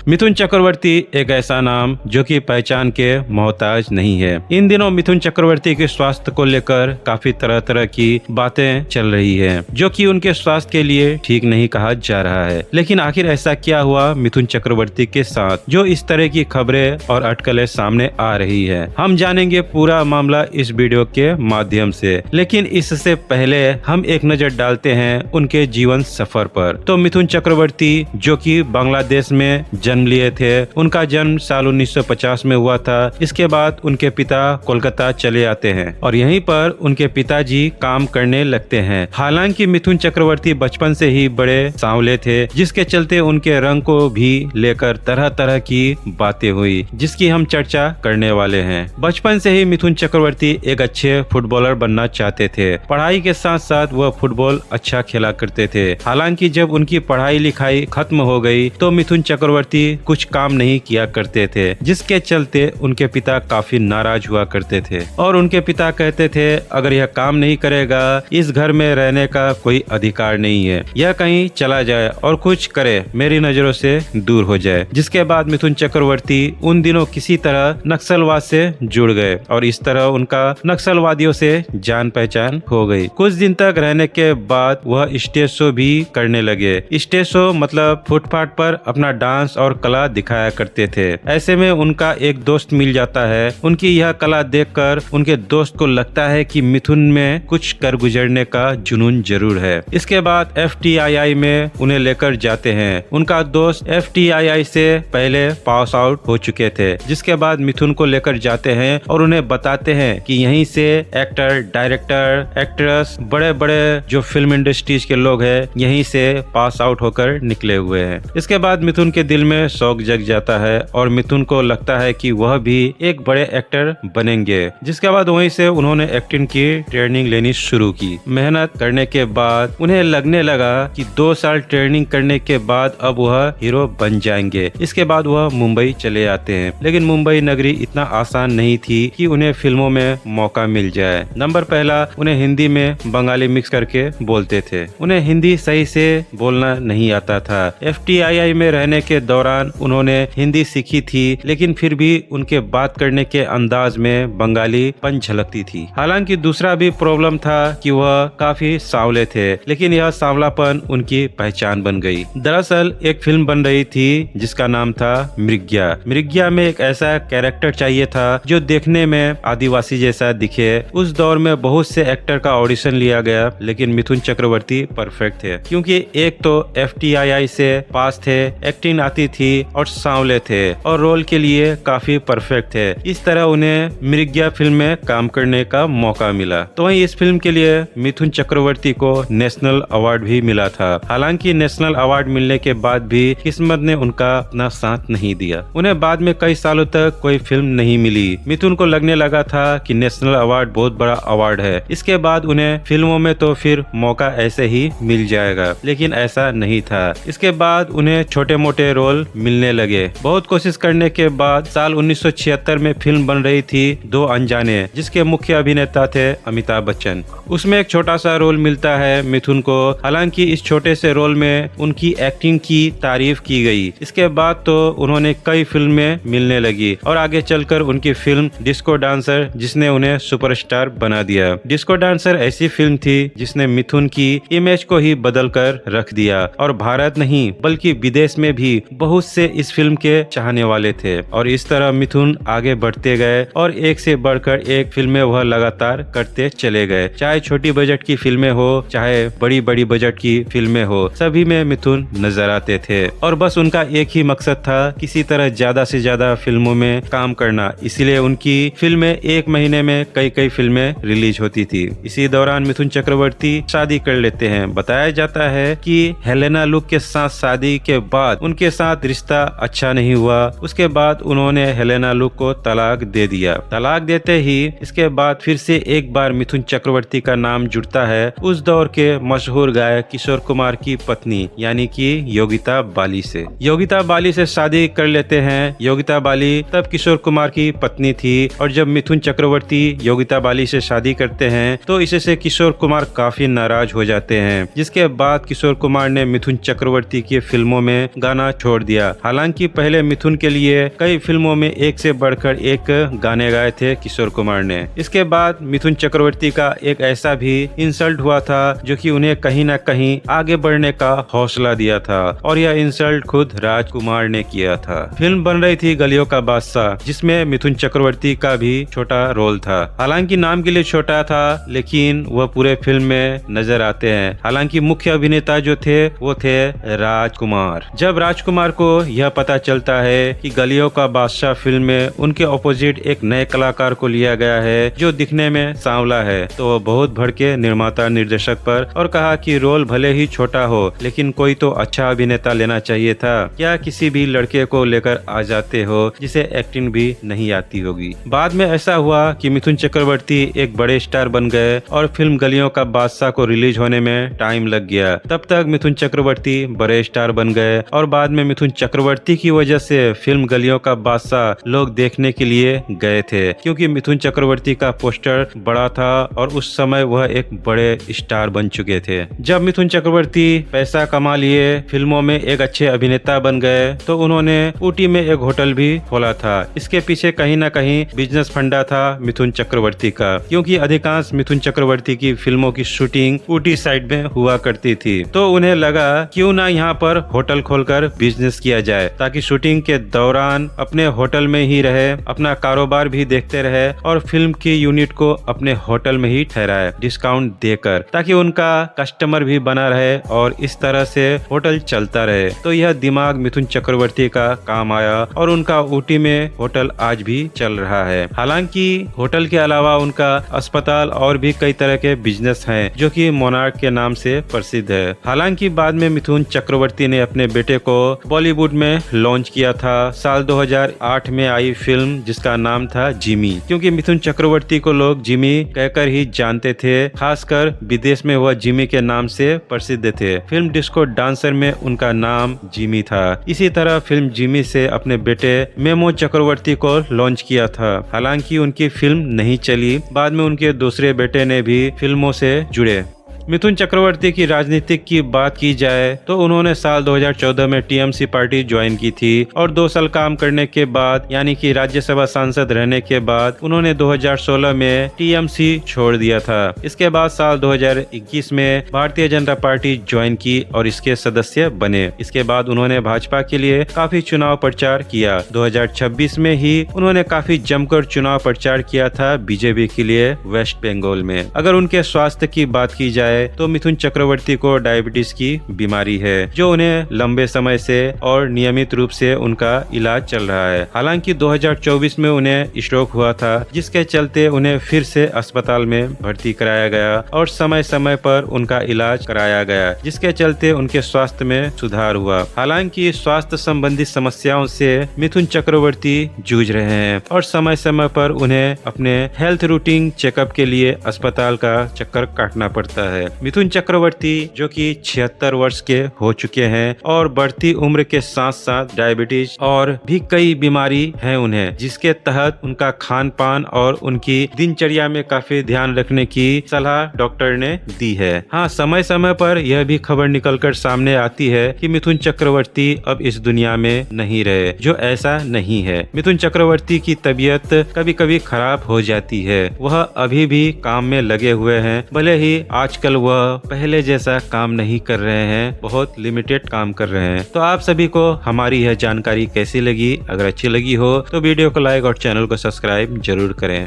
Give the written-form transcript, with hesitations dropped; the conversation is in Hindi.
मिथुन चक्रवर्ती एक ऐसा नाम जो कि पहचान के मोहताज नहीं है। इन दिनों मिथुन चक्रवर्ती के स्वास्थ्य को लेकर काफी तरह तरह की बातें चल रही है, जो कि उनके स्वास्थ्य के लिए ठीक नहीं कहा जा रहा है। लेकिन आखिर ऐसा क्या हुआ मिथुन चक्रवर्ती के साथ जो इस तरह की खबरें और अटकलें सामने आ रही है, हम जानेंगे पूरा मामला इस वीडियो के माध्यम से। लेकिन इससे पहले हम एक नजर डालते हैं उनके जीवन सफर पर। तो मिथुन चक्रवर्ती जो कि बांग्लादेश में जन्म लिए थे, उनका जन्म साल 1950 में हुआ था। इसके बाद उनके पिता कोलकाता चले आते हैं और यहीं पर उनके पिताजी काम करने लगते हैं। हालांकि मिथुन चक्रवर्ती बचपन से ही बड़े सांवले थे, जिसके चलते उनके रंग को भी लेकर तरह तरह की बातें हुई, जिसकी हम चर्चा करने वाले हैं। बचपन से ही मिथुन चक्रवर्ती एक अच्छे फुटबॉलर बनना चाहते थे। पढ़ाई के साथ साथ वह फुटबॉल अच्छा खेला करते थे। हालांकि जब उनकी पढ़ाई लिखाई खत्म हो गई तो मिथुन चक्रवर्ती कुछ काम नहीं किया करते थे, जिसके चलते उनके पिता काफी नाराज हुआ करते थे और उनके पिता कहते थे अगर यह काम नहीं करेगा इस घर में रहने का कोई अधिकार नहीं है, यह कहीं चला जाए और कुछ करे, मेरी नजरों से दूर हो जाए। जिसके बाद मिथुन चक्रवर्ती उन दिनों किसी तरह नक्सलवाद से जुड़ गए और इस तरह उनका नक्सलवादियों से जान पहचान हो गई। कुछ दिन तक रहने के बाद वह स्टेज शो भी करने लगे। स्टेज शो मतलब फुटपाथ पर अपना डांस और कला दिखाया करते थे। ऐसे में उनका एक दोस्त मिल जाता है। उनकी यह कला देखकर उनके दोस्त को लगता है कि मिथुन में कुछ कर गुजरने का जुनून जरूर है। इसके बाद FTII में उन्हें लेकर जाते हैं। उनका दोस्त FTII से पहले पास आउट हो चुके थे, जिसके बाद मिथुन को लेकर जाते हैं और उन्हें बताते हैं कि यहीं से एक्टर, डायरेक्टर, एक्ट्रेस, बड़े बड़े जो फिल्म इंडस्ट्रीज के लोग हैं यहीं से पास आउट होकर निकले हुए हैं। इसके बाद मिथुन के दिल में शौक जग जाता है और मिथुन को लगता है कि वह भी एक बड़े एक्टर बनेंगे। जिसके बाद वहीं से उन्होंने एक्टिंग की ट्रेनिंग लेनी शुरू की। मेहनत करने के बाद उन्हें लगने लगा कि 2 साल ट्रेनिंग करने के बाद अब वह हीरो बन जाएंगे। इसके बाद वह मुंबई चले आते हैं, लेकिन मुंबई नगरी इतना आसान नहीं थी कि उन्हें फिल्मों में मौका मिल जाए। नंबर पहला, उन्हें हिंदी में बंगाली मिक्स करके बोलते थे। उन्हें हिंदी सही से बोलना नहीं आता था। FTII में रहने के दौरान उन्होंने हिंदी सीखी थी, लेकिन फिर भी उनके बात करने के अंदाज में बंगाली पन झलकती थी। हालांकि दूसरा भी प्रॉब्लम था कि वह काफी सांवले थे, लेकिन यह सांवलापन उनकी पहचान बन गई। दरअसल एक फिल्म बन रही थी जिसका नाम था मृग्या। मृग्या में एक ऐसा कैरेक्टर चाहिए था जो देखने में आदिवासी जैसा दिखे। उस दौर में बहुत से एक्टर का ऑडिशन लिया गया, लेकिन मिथुन चक्रवर्ती परफेक्ट थे, क्योंकि एक तो FTII से पास थे, एक्टिंग आती थी और सांवले थे और रोल के लिए काफी परफेक्ट थे। इस तरह उन्हें मृग्या फिल्म में काम करने का मौका मिला। तो वहीं इस फिल्म के लिए मिथुन चक्रवर्ती को नेशनल अवार्ड भी मिला था। हालांकि नेशनल अवार्ड मिलने के बाद भी किस्मत ने उनका अपना साथ नहीं दिया। उन्हें बाद में कई सालों तक कोई फिल्म नहीं मिली। मिथुन को लगने लगा था कि नेशनल अवार्ड बहुत बड़ा अवार्ड है, इसके बाद उन्हें फिल्मों में तो फिर मौका ऐसे ही मिल जाएगा, लेकिन ऐसा नहीं था। इसके बाद उन्हें छोटे मोटे रोल मिलने लगे। बहुत कोशिश करने के बाद साल 1976 में फिल्म बन रही थी दो अनजाने, जिसके मुख्य अभिनेता थे अमिताभ बच्चन। उसमें एक छोटा सा रोल मिलता है मिथुन को। हालांकि इस छोटे से रोल में उनकी एक्टिंग की तारीफ की गई। इसके बाद तो उन्होंने कई फिल्में मिलने लगी और आगे चलकर उनकी फिल्म डिस्को डांसर, जिसने उन्हें सुपरस्टार बना दिया। डिस्को डांसर ऐसी फिल्म थी जिसने मिथुन की इमेज को ही बदल कर रख दिया और भारत नहीं बल्कि विदेश में भी बहुत से इस फिल्म के चाहने वाले थे। और इस तरह मिथुन आगे बढ़ते गए और एक से बढ़कर एक फिल्में वह लगातार करते चले गए। चाहे छोटी बजट की फिल्में हो, चाहे बड़ी बड़ी बजट की फिल्में हो, सभी में मिथुन नजर आते थे और बस उनका एक ही मकसद था, किसी तरह ज्यादा से ज्यादा फिल्मों में काम करना। इसीलिए उनकी फिल्में एक महीने में कई फिल्में रिलीज होती थी। इसी दौरान मिथुन चक्रवर्ती शादी कर लेते हैं। बताया जाता है कि हेलेना लुक के साथ शादी के बाद उनके साथ रिश्ता अच्छा नहीं हुआ। उसके बाद उन्होंने हेलेना लुक को तलाक दे दिया। तलाक देते ही इसके बाद फिर से एक बार मिथुन चक्रवर्ती का नाम जुड़ता है उस दौर के मशहूर गायक किशोर कुमार की पत्नी यानी कि योगिता बाली से। योगिता बाली से शादी कर लेते हैं। योगिता बाली तब किशोर कुमार की पत्नी थी और जब मिथुन चक्रवर्ती योगिता बाली से शादी करते हैं तो इससे किशोर कुमार काफी नाराज हो जाते हैं, जिसके बाद किशोर कुमार ने मिथुन चक्रवर्ती की फिल्मों में गाना छोड़ दिया। दिया। हालांकि पहले मिथुन के लिए कई फिल्मों में एक से बढ़कर एक गाने गाए थे किशोर कुमार ने। इसके बाद मिथुन चक्रवर्ती का एक ऐसा भी इंसल्ट हुआ था जो कि उन्हें कहीं न कहीं आगे बढ़ने का हौसला दिया था, और यह इंसल्ट खुद राजकुमार ने किया था। फिल्म बन रही थी गलियों का बादशाह, जिसमें मिथुन चक्रवर्ती का भी छोटा रोल था। हालांकि नाम के लिए छोटा था, लेकिन वह पूरे फिल्म में नजर आते हैं। हालांकि मुख्य अभिनेता जो थे वो थे राजकुमार। जब राजकुमार को यह पता चलता है कि गलियों का बादशाह फिल्म में उनके ऑपोजिट एक नए कलाकार को लिया गया है जो दिखने में सांवला है, तो वह बहुत भड़के निर्माता निर्देशक पर और कहा कि रोल भले ही छोटा हो, लेकिन कोई तो अच्छा अभिनेता लेना चाहिए था। क्या किसी भी लड़के को लेकर आ जाते हो जिसे एक्टिंग भी नहीं आती होगी। बाद में ऐसा हुआ कि मिथुन चक्रवर्ती एक बड़े स्टार बन गए और फिल्म गलियों का बादशाह को रिलीज होने में टाइम लग गया। तब तक मिथुन चक्रवर्ती बड़े स्टार बन गए और बाद में मिथुन चक्रवर्ती की वजह से फिल्म गलियों का बादशाह लोग देखने के लिए गए थे, क्योंकि मिथुन चक्रवर्ती का पोस्टर बड़ा था और उस समय वह एक बड़े स्टार बन चुके थे। जब मिथुन चक्रवर्ती पैसा कमा लिए, फिल्मों में एक अच्छे अभिनेता बन गए, तो उन्होंने ऊटी में एक होटल भी खोला था। इसके पीछे कहीं न कहीं बिजनेस फंडा था मिथुन चक्रवर्ती का, क्योंकि अधिकांश मिथुन चक्रवर्ती की फिल्मों की शूटिंग ऊटी साइड में हुआ करती थी। तो उन्हें लगा क्यों ना यहाँ पर होटल खोलकर बिजनेस किया जाए, ताकि शूटिंग के दौरान अपने होटल में ही रहे, अपना कारोबार भी देखते रहे और फिल्म की यूनिट को अपने होटल में ही ठहराए डिस्काउंट देकर, ताकि उनका कस्टमर भी बना रहे और इस तरह से होटल चलता रहे। तो यह दिमाग मिथुन चक्रवर्ती का काम आया और उनका ऊटी में होटल आज भी चल रहा है। हालांकि होटल के अलावा उनका अस्पताल और भी कई तरह के बिजनेस हैं जो कि मोनार्क के नाम से प्रसिद्ध है। हालांकि बाद में मिथुन चक्रवर्ती ने अपने बेटे को बॉलीवुड में लॉन्च किया था साल 2008 में आई फिल्म जिसका नाम था जिमी, क्योंकि मिथुन चक्रवर्ती को लोग जिमी कहकर ही जानते थे, खासकर विदेश में वह जिमी के नाम से प्रसिद्ध थे। फिल्म डिस्को डांसर में उनका नाम जिमी था। इसी तरह फिल्म जिमी से अपने बेटे मेमो चक्रवर्ती को लॉन्च किया था। हालांकि उनकी फिल्म नहीं चली, बाद में उनके दूसरे बेटे ने भी फिल्मों से जुड़े। मिथुन चक्रवर्ती की राजनीतिक की बात की जाए तो उन्होंने साल 2014 में टीएमसी पार्टी ज्वाइन की थी और 2 साल काम करने के बाद, यानी कि राज्यसभा सांसद रहने के बाद, उन्होंने 2016 में टीएमसी छोड़ दिया था। इसके बाद साल 2021 में भारतीय जनता पार्टी ज्वाइन की और इसके सदस्य बने। इसके बाद उन्होंने भाजपा के लिए काफी चुनाव प्रचार किया। 2026 में ही उन्होंने काफी जमकर चुनाव प्रचार किया था बीजेपी के लिए वेस्ट बंगाल में। अगर उनके स्वास्थ्य की बात की जाए तो मिथुन चक्रवर्ती को डायबिटीज की बीमारी है, जो उन्हें लंबे समय से और नियमित रूप से उनका इलाज चल रहा है। हालांकि 2024 में उन्हें स्ट्रोक हुआ था, जिसके चलते उन्हें फिर से अस्पताल में भर्ती कराया गया और समय समय पर उनका इलाज कराया गया, जिसके चलते उनके स्वास्थ्य में सुधार हुआ। हालांकि स्वास्थ्य संबंधी समस्याओं से मिथुन चक्रवर्ती जूझ रहे हैं और समय समय पर उन्हें अपने हेल्थ रूटीन चेकअप के लिए अस्पताल का चक्कर काटना पड़ता है। मिथुन चक्रवर्ती जो कि 76 वर्ष के हो चुके हैं और बढ़ती उम्र के साथ साथ डायबिटीज और भी कई बीमारी है उन्हें, जिसके तहत उनका खान पान और उनकी दिनचर्या में काफी ध्यान रखने की सलाह डॉक्टर ने दी है। हाँ, समय समय पर यह भी खबर निकलकर सामने आती है कि मिथुन चक्रवर्ती अब इस दुनिया में नहीं रहे, जो ऐसा नहीं है। मिथुन चक्रवर्ती की तबीयत कभी कभी खराब हो जाती है। वह अभी भी काम में लगे हुए हैं, भले ही आजकल वह पहले जैसा काम नहीं कर रहे हैं, बहुत लिमिटेड काम कर रहे हैं। तो आप सभी को हमारी यह जानकारी कैसी लगी? अगर अच्छी लगी हो तो वीडियो को लाइक और चैनल को सब्सक्राइब जरूर करें।